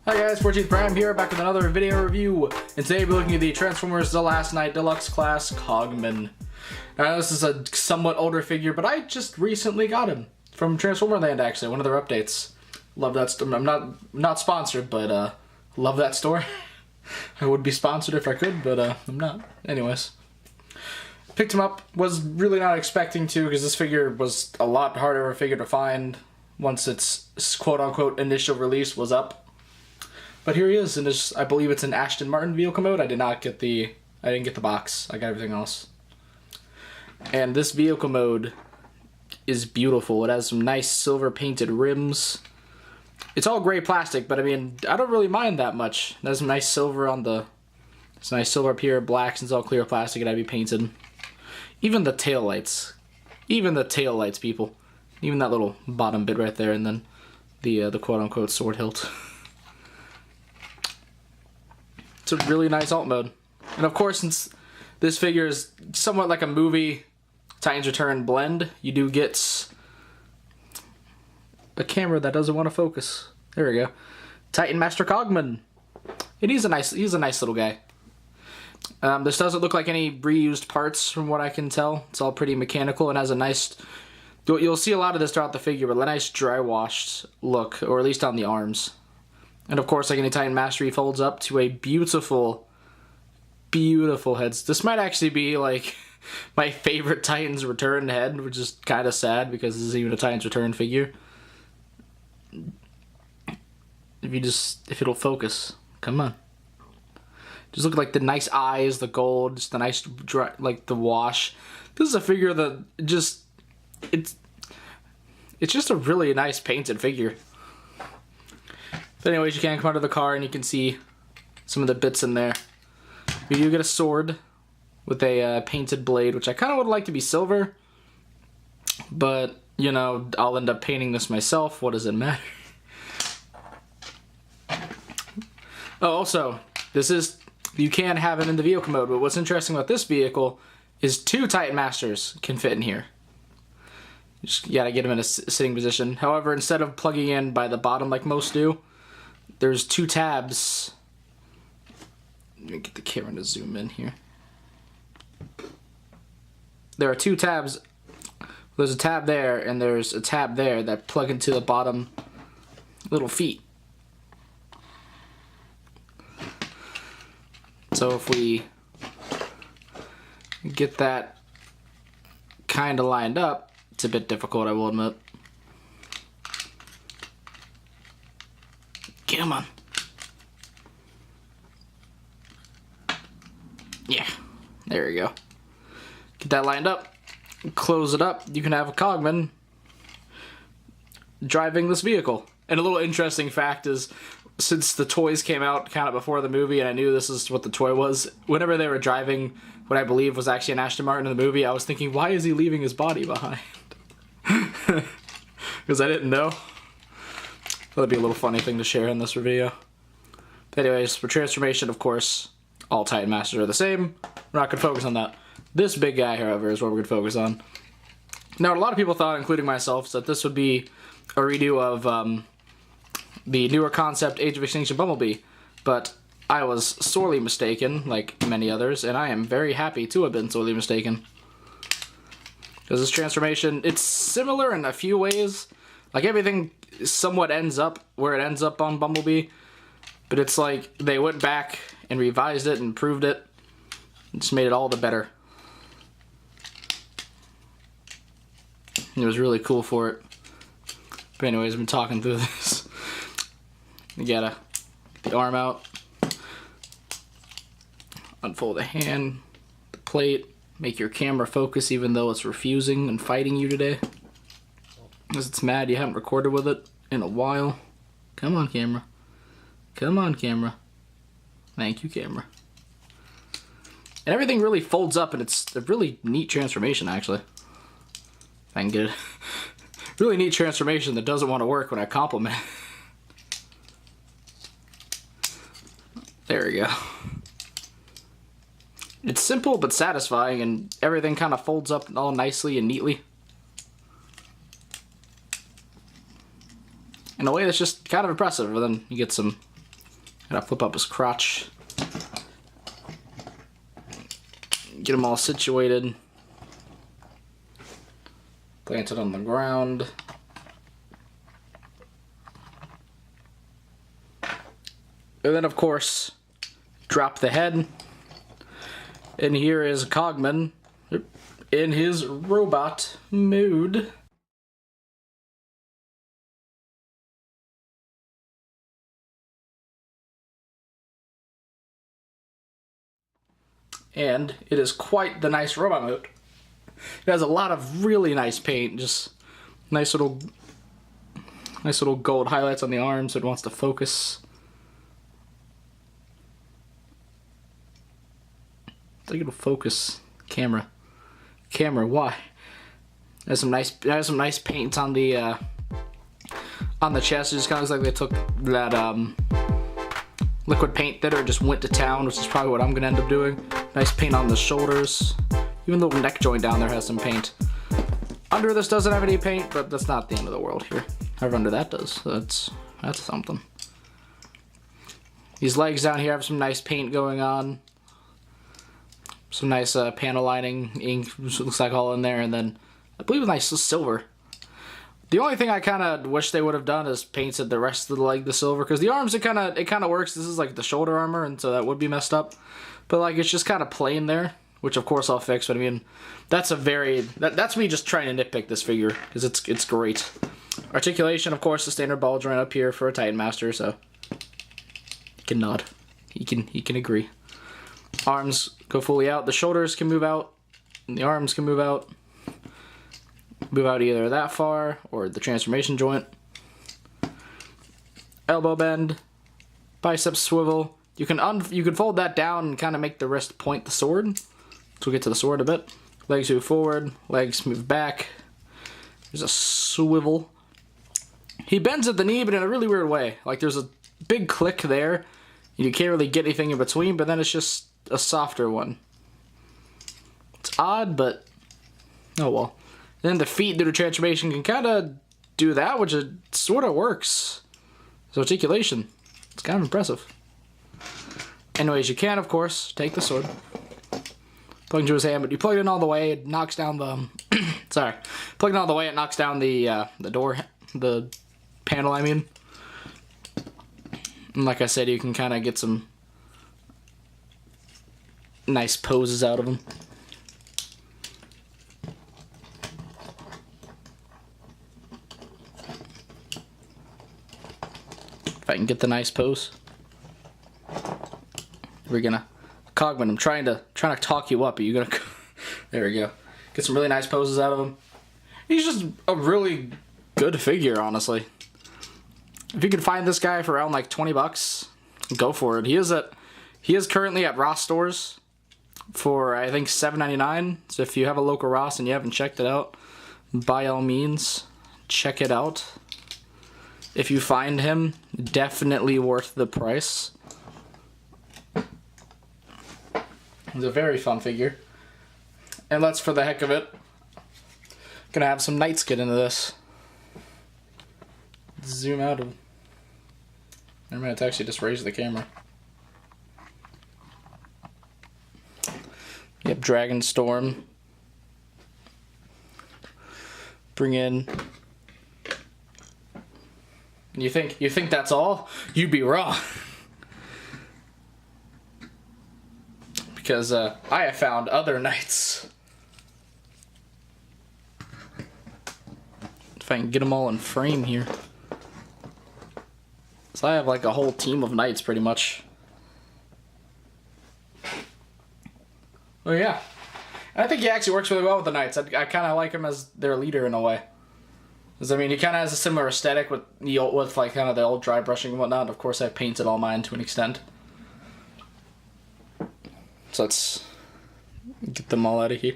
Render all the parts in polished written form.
Hi guys, 14th Prime here, back with another video review, and today we're looking at the Transformers The Last Knight Deluxe Class Cogman. Now this is a somewhat older figure, but I just recently got him from Transformer Land, actually, one of their updates. Love that store. I'm not sponsored, but love that store. I would be sponsored if I could, but I'm not. Anyways. Picked him up, was really not expecting to, because this figure was a lot harder of a figure to find once its quote-unquote initial release was up. But here he is, and I believe it's an Aston Martin vehicle mode. I didn't get the box. I got everything else. And this vehicle mode is beautiful. It has some nice silver painted rims. It's all gray plastic, but I mean, I don't really mind that much. It has some nice silver on the... It's nice silver up here, black, since it's all clear plastic, and I'd be painted. Even the tail lights. Even the tail lights, people. Even that little bottom bit right there, and then the quote-unquote sword hilt. It's a really nice alt mode. And of course, since this figure is somewhat like a movie Titans Return blend, you do get a camera that doesn't want to focus. There we go. Titan Master Cogman. And he's a nice little guy. This doesn't look like any reused parts from what I can tell. It's all pretty mechanical and has a nice... You'll see a lot of this throughout the figure, but a nice dry washed look, or at least on the arms. And of course, like any Titan Master, he folds up to a beautiful, beautiful head. This might actually be like my favorite Titans Return head, which is kind of sad because this is even a Titans Return figure. If it'll focus, come on. Just look like the nice eyes, the gold, just the nice, dry, like the wash. This is a figure that it's just a really nice painted figure. But anyways, you can come out of the car and you can see some of the bits in there. You do get a sword with a painted blade, which I kind of would like to be silver. But, you know, I'll end up painting this myself. What does it matter? Oh, also, you can have him in the vehicle mode, but what's interesting about this vehicle is 2 Titan Masters can fit in here. You just gotta get him in a sitting position. However, instead of plugging in by the bottom like most do, there's 2 tabs. Let me get the camera to zoom in here. There are 2 tabs. There's a tab there, and there's a tab there that plug into the bottom little feet. So if we get that kind of lined up, it's a bit difficult, I will admit. Come on. Yeah, there we go. Get that lined up, close it up, you can have a Cogman driving this vehicle. And a little interesting fact is, since the toys came out kind of before the movie and I knew this is what the toy was, whenever they were driving what I believe was actually an Aston Martin in the movie, I was thinking, why is he leaving his body behind? Because I didn't know. That'd be a little funny thing to share in this review. But anyways, for transformation, of course, all Titan Masters are the same. We're not going to focus on that. This big guy, however, is what we're going to focus on. Now, a lot of people thought, including myself, that this would be a redo of the newer concept Age of Extinction Bumblebee, but I was sorely mistaken, like many others, and I am very happy to have been sorely mistaken. Because this transformation, it's similar in a few ways. Like, everything somewhat ends up where it ends up on Bumblebee, but it's like they went back and revised it and improved it, and just made it all the better. And it was really cool for it. But anyways, I've been talking through this. You gotta get the arm out, unfold the hand, the plate, make your camera focus even though it's refusing and fighting you today. Because it's mad you haven't recorded with it in a while. Come on, camera. Come on, camera. Thank you, camera. And everything really folds up, and it's a really neat transformation, actually. If I can get it. Really neat transformation that doesn't want to work when I compliment. There we go. It's simple but satisfying, and everything kind of folds up all nicely and neatly. In a way that's just kind of impressive, and then you get some Gotta flip up his crotch. Get him all situated. Plant it on the ground. And then, of course, drop the head. And here is Cogman in his robot mode. And it is quite the nice robot mode. It has a lot of really nice paint, just nice little gold highlights on the arms. It wants to focus. I think it'll focus. Camera, why? There's some nice paints on the chest. It just kind of looks like they took that liquid paint thinner and just went to town, which is probably what I'm gonna end up doing. Nice paint on the shoulders. Even the little neck joint down there has some paint. Under this doesn't have any paint, but that's not the end of the world here. However, under that does. So that's something. These legs down here have some nice paint going on. Some nice panel lining, ink, which looks like all in there, and then I believe a nice silver. The only thing I kind of wish they would have done is painted the rest of the leg the silver, because the arms it kind of works. This is like the shoulder armor, and so that would be messed up. But like it's just kind of plain there, which of course I'll fix. But I mean, that's me just trying to nitpick this figure because it's great. Articulation, of course, the standard ball joint up here for a Titan Master, so he can nod. He can agree. Arms go fully out. The shoulders can move out, and the arms can move out. Move out either that far or the transformation joint. Elbow bend, biceps swivel. You can fold that down and kind of make the wrist point the sword. So we'll get to the sword a bit. Legs move forward, legs move back. There's a swivel. He bends at the knee, but in a really weird way. Like there's a big click there. You can't really get anything in between, but then it's just a softer one. It's odd, but oh well. And then the feet through the transformation can kind of do that, which it sort of works. So articulation, it's kind of impressive. Anyways, you can, of course, take the sword, plug into his hand, but you plug it in all the way, it knocks down the, sorry, plug it all the way, it knocks down the door, the panel, I mean. And like I said, you can kind of get some nice poses out of him. If I can get the nice pose. We're gonna Cogman, I'm trying to talk you up, but you're gonna there we go. Get some really nice poses out of him. He's just a really good figure, honestly. If you can find this guy for around like 20 bucks, go for it. He is currently at Ross stores for I think $7.99. So if you have a local Ross and you haven't checked it out, by all means, check it out. If you find him, definitely worth the price. He's a very fun figure. And let's, for the heck of it, gonna have some Knights get into this. Zoom out of. Never mind, to actually just raise the camera. Yep, Dragon Storm. Bring in. You think that's all? You'd be wrong. Because I have found other Knights. If I can get them all in frame here. So I have like a whole team of Knights pretty much. Oh yeah. And I think he actually works really well with the Knights. I kind of like him as their leader in a way. Because I mean, he kind of has a similar aesthetic with like kind of the old dry brushing and whatnot. Of course, I've painted all mine to an extent. So let's get them all out of here.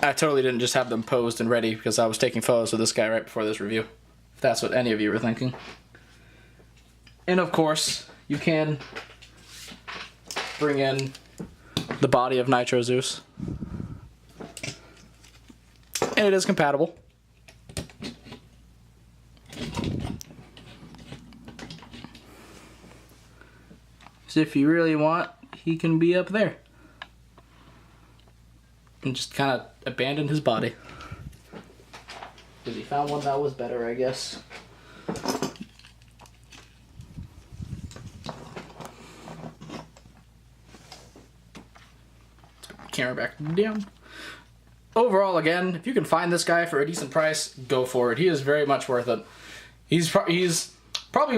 I totally didn't just have them posed and ready because I was taking photos of this guy right before this review. If that's what any of you were thinking. And of course, you can bring in the body of Nitro Zeus. And it is compatible. So if you really want, he can be up there. And just kind of abandon his body. Because he found one that was better, I guess. Camera back down. Overall, again, if you can find this guy for a decent price, go for it. He is very much worth it. He's probably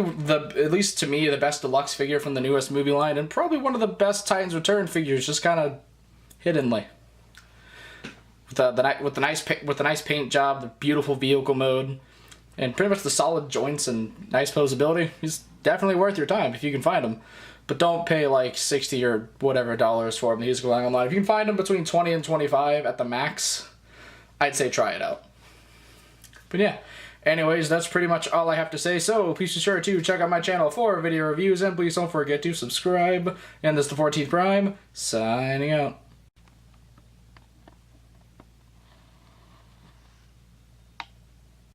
at least to me, the best deluxe figure from the newest movie line, and probably one of the best Titans Return figures, just kind of hiddenly. With the nice paint job, the beautiful vehicle mode, and pretty much the solid joints and nice posability. He's definitely worth your time if you can find him. But don't pay like $60 or whatever dollars for him. He's going online. If you can find him between $20 and $25 at the max, I'd say try it out. But yeah, anyways, that's pretty much all I have to say. So please be sure to check out my channel for video reviews, and please don't forget to subscribe. And this is the 14th Prime, signing out.